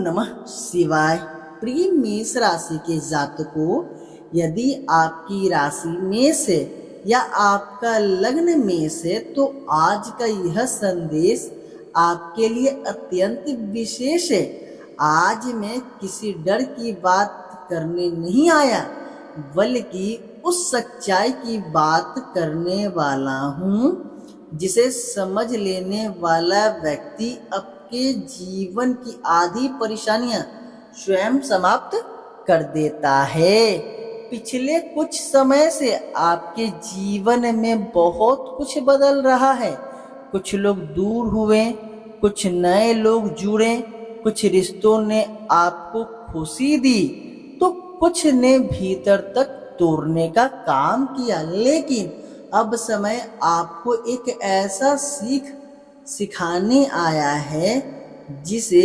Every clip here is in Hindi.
नमः शिवाय। प्रिय मेष राशि के जातकों, यदि आपकी राशि मेष है या आपका लग्न मेष है तो आज का यह संदेश आपके लिए अत्यंत विशेष है। आज मैं किसी डर की बात करने नहीं आया, बल्कि उस सच्चाई की बात करने वाला हूँ जिसे समझ लेने वाला व्यक्ति आपके जीवन की आधी परेशानियां स्वयं समाप्त कर देता है। पिछले कुछ समय से आपके जीवन में बहुत कुछ बदल रहा है। कुछ लोग दूर हुए, कुछ नए लोग जुड़े, कुछ रिश्तों ने आपको खुशी दी तो कुछ ने भीतर तक तोड़ने का काम किया। लेकिन अब समय आपको एक ऐसा सिखाने आया है जिसे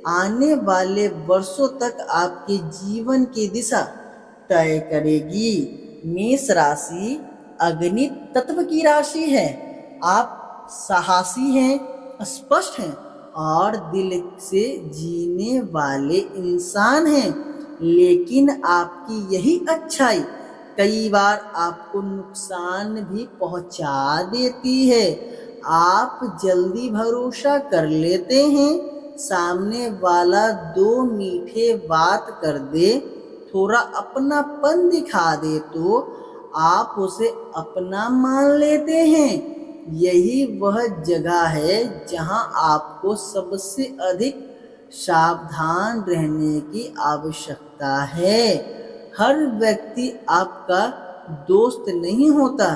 आने वाले वर्षों तक आपके जीवन की दिशा तय करेगी। मेष राशि अग्नि तत्व की राशि है। आप साहसी हैं, स्पष्ट हैं और दिल से जीने वाले इंसान हैं। लेकिन आपकी यही अच्छाई कई बार आपको नुकसान भी पहुंचा देती है। आप जल्दी भरोसा कर लेते हैं। सामने वाला दो मीठे बात कर दे, थोड़ा अपनापन दिखा दे तो आप उसे अपना मान लेते हैं। यही वह जगह है जहां आपको सबसे अधिक सावधान रहने की आवश्यकता है। हर व्यक्ति आपका दोस्त नहीं होता।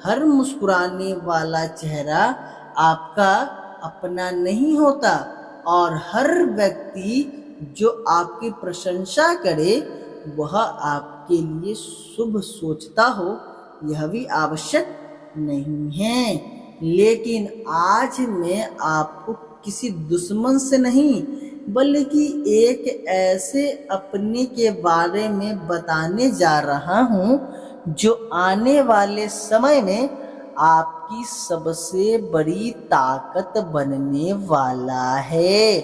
हर मुस्कुराने वाला चेहरा आपका अपना नहीं होता और हर व्यक्ति जो आपकी प्रशंसा करे वह आपके लिए शुभ सोचता हो यह भी आवश्यक नहीं है। लेकिन आज मैं आपको किसी दुश्मन से नहीं बल्कि एक ऐसे अपने के बारे में बताने जा रहा हूँ जो आने वाले समय में आपकी सबसे बड़ी ताकत बनने वाला है।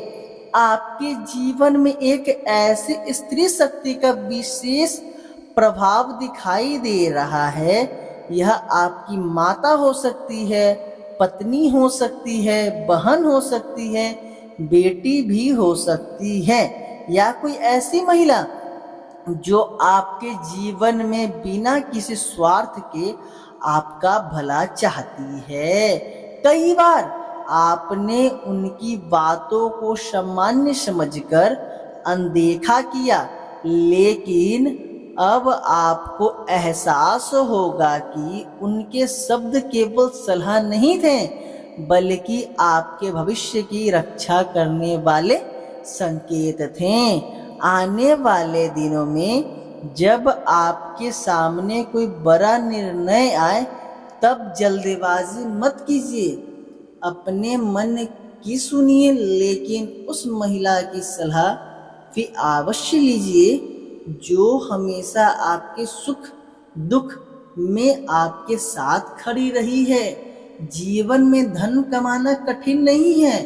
आपके जीवन में एक ऐसी स्त्री शक्ति का विशेष प्रभाव दिखाई दे रहा है। यह आपकी माता हो सकती है, पत्नी हो सकती है, बहन हो सकती है, बेटी भी हो सकती है या कोई ऐसी महिला जो आपके जीवन में बिना किसी स्वार्थ के आपका भला चाहती है। कई बार आपने उनकी बातों को सामान्य समझकर अनदेखा किया, लेकिन अब आपको एहसास होगा कि उनके शब्द केवल सलाह नहीं थे बल्कि आपके भविष्य की रक्षा करने वाले संकेत थे। आने वाले दिनों में जब आपके सामने कोई बड़ा निर्णय आए तब जल्दबाजी मत कीजिए। अपने मन की सुनिए, लेकिन उस महिला की सलाह भी अवश्य लीजिए जो हमेशा आपके सुख दुख में आपके साथ खड़ी रही है। जीवन में धन कमाना कठिन नहीं है,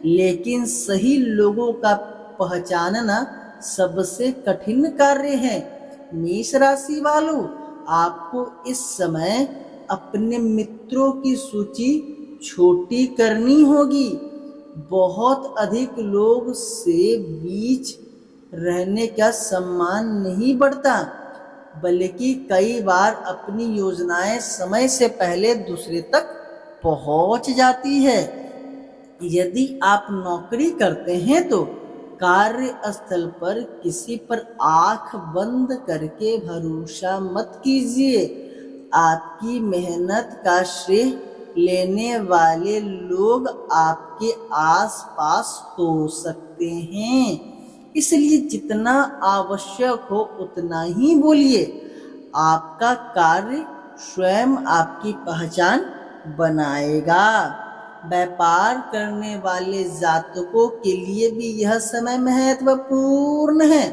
लेकिन सही लोगों का पहचानना सबसे कठिन कार्य है। मेष राशि वालों, आपको इस समय अपने मित्रों की सूची छोटी करनी होगी। बहुत अधिक लोग से बीच रहने का सम्मान नहीं बढ़ता, बल्कि कई बार अपनी योजनाएं समय से पहले दूसरे तक पहुंच जाती है। यदि आप नौकरी करते हैं तो कार्यस्थल पर किसी पर आंख बंद करके भरोसा मत कीजिए। आपकी मेहनत का श्रेय लेने वाले लोग आपके आसपास हो सकते हैं, इसलिए जितना आवश्यक हो उतना ही बोलिए। आपका कार्य स्वयं आपकी पहचान बनाएगा। व्यापार करने वाले जातकों के लिए भी यह समय महत्वपूर्ण है।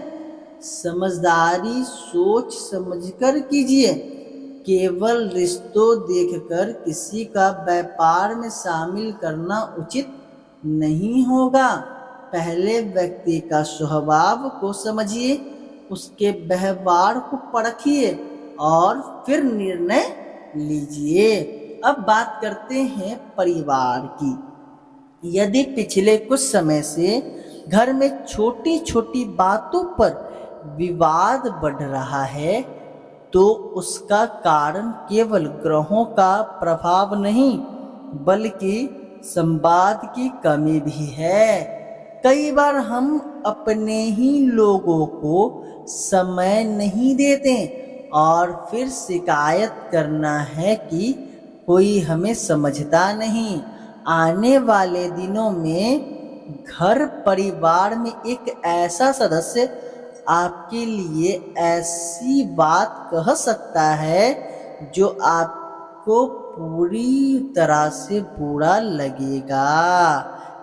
समझदारी सोच समझकर कीजिए। केवल रिश्तों देखकर किसी का व्यापार में शामिल करना उचित नहीं होगा। पहले व्यक्ति का स्वभाव को समझिए, उसके व्यवहार को परखिए और फिर निर्णय लीजिए। अब बात करते हैं परिवार की। यदि पिछले कुछ समय से घर में छोटी छोटी बातों पर विवाद बढ़ रहा है, तो उसका कारण केवल ग्रहों का प्रभाव नहीं, बल्कि संवाद की कमी भी है। कई बार हम अपने ही लोगों को समय नहीं देते और फिर शिकायत करना है कि कोई हमें समझता नहीं। आने वाले दिनों में घर परिवार में एक ऐसा सदस्य आपके लिए ऐसी बात कह सकता है जो आपको पूरी तरह से बुरा लगेगा,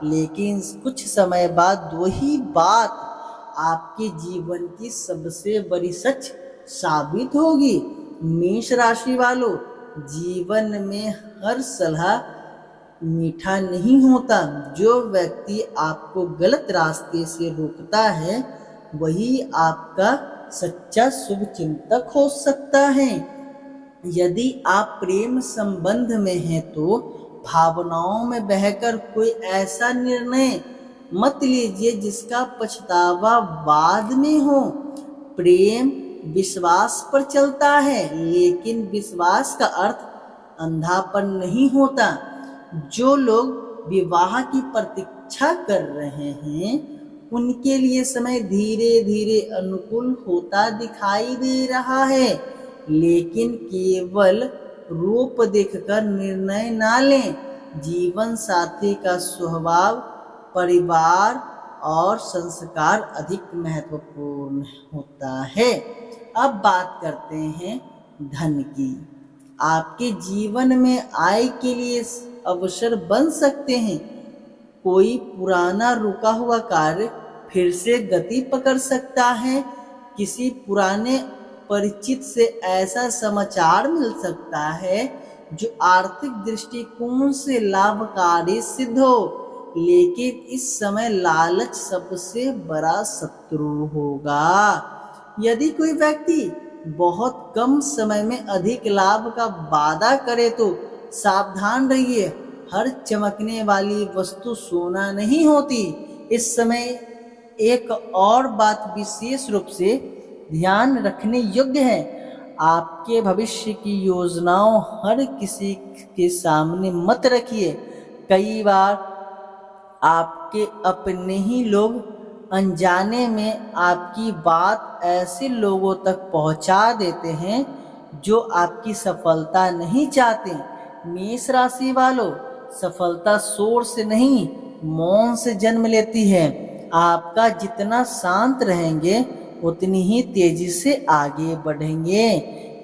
लेकिन कुछ समय बाद वही बात आपके जीवन की सबसे बड़ी सच साबित होगी। मेष राशि वालों, जीवन में हर सलाह मीठा नहीं होता। जो व्यक्ति आपको गलत रास्ते से रोकता है, वही आपका सच्चा शुभचिंतक हो सकता है। यदि आप प्रेम संबंध में हैं तो भावनाओं में बहकर कोई ऐसा निर्णय मत लीजिए जिसका पछतावा बाद में हो। प्रेम विश्वास पर चलता है, लेकिन विश्वास का अर्थ अंधापन नहीं होता। जो लोग विवाह की प्रतीक्षा कर रहे हैं, उनके लिए समय धीरे धीरे अनुकूल होता दिखाई दे रहा है, लेकिन केवल रूप देखकर निर्णय ना लें। जीवन साथी का स्वभाव, परिवार और संस्कार अधिक महत्वपूर्ण होता है। अब बात करते हैं धन की। आपके जीवन में आय के लिए अवसर बन सकते हैं। कोई पुराना रुका हुआ कार्य फिर से गति पकड़ सकता है। किसी पुराने परिचित से ऐसा समाचार मिल सकता है जो आर्थिक दृष्टिकोण से लाभकारी सिद्ध हो, लेकिन इस समय लालच सबसे बड़ा शत्रु होगा। यदि कोई व्यक्ति बहुत कम समय में अधिक लाभ का वादा करे तो सावधान रहिए। हर चमकने वाली वस्तु सोना नहीं होती। इस समय एक और बात विशेष रूप से ध्यान रखने योग्य है। आपके भविष्य की योजनाओं हर किसी के सामने मत रखिए। कई बार आपके अपने ही लोग अनजाने में आपकी बात ऐसे लोगों तक पहुंचा देते हैं जो आपकी सफलता नहीं चाहते। मेष राशि वालों, सफलता शोर से नहीं, मौन से जन्म लेती है। आपका जितना शांत रहेंगे, उतनी ही तेजी से आगे बढ़ेंगे।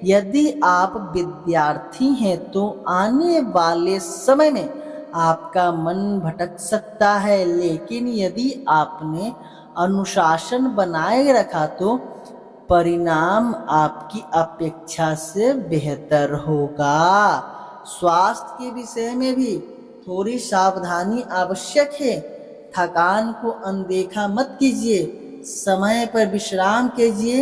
यदि आप विद्यार्थी हैं तो आने वाले समय में आपका मन भटक सकता है, लेकिन यदि आपने अनुशासन बनाए रखा तो परिणाम आपकी अपेक्षा से बेहतर होगा। स्वास्थ्य के विषय में भी थोड़ी सावधानी आवश्यक है। थकान को अनदेखा मत कीजिए, समय पर विश्राम कीजिए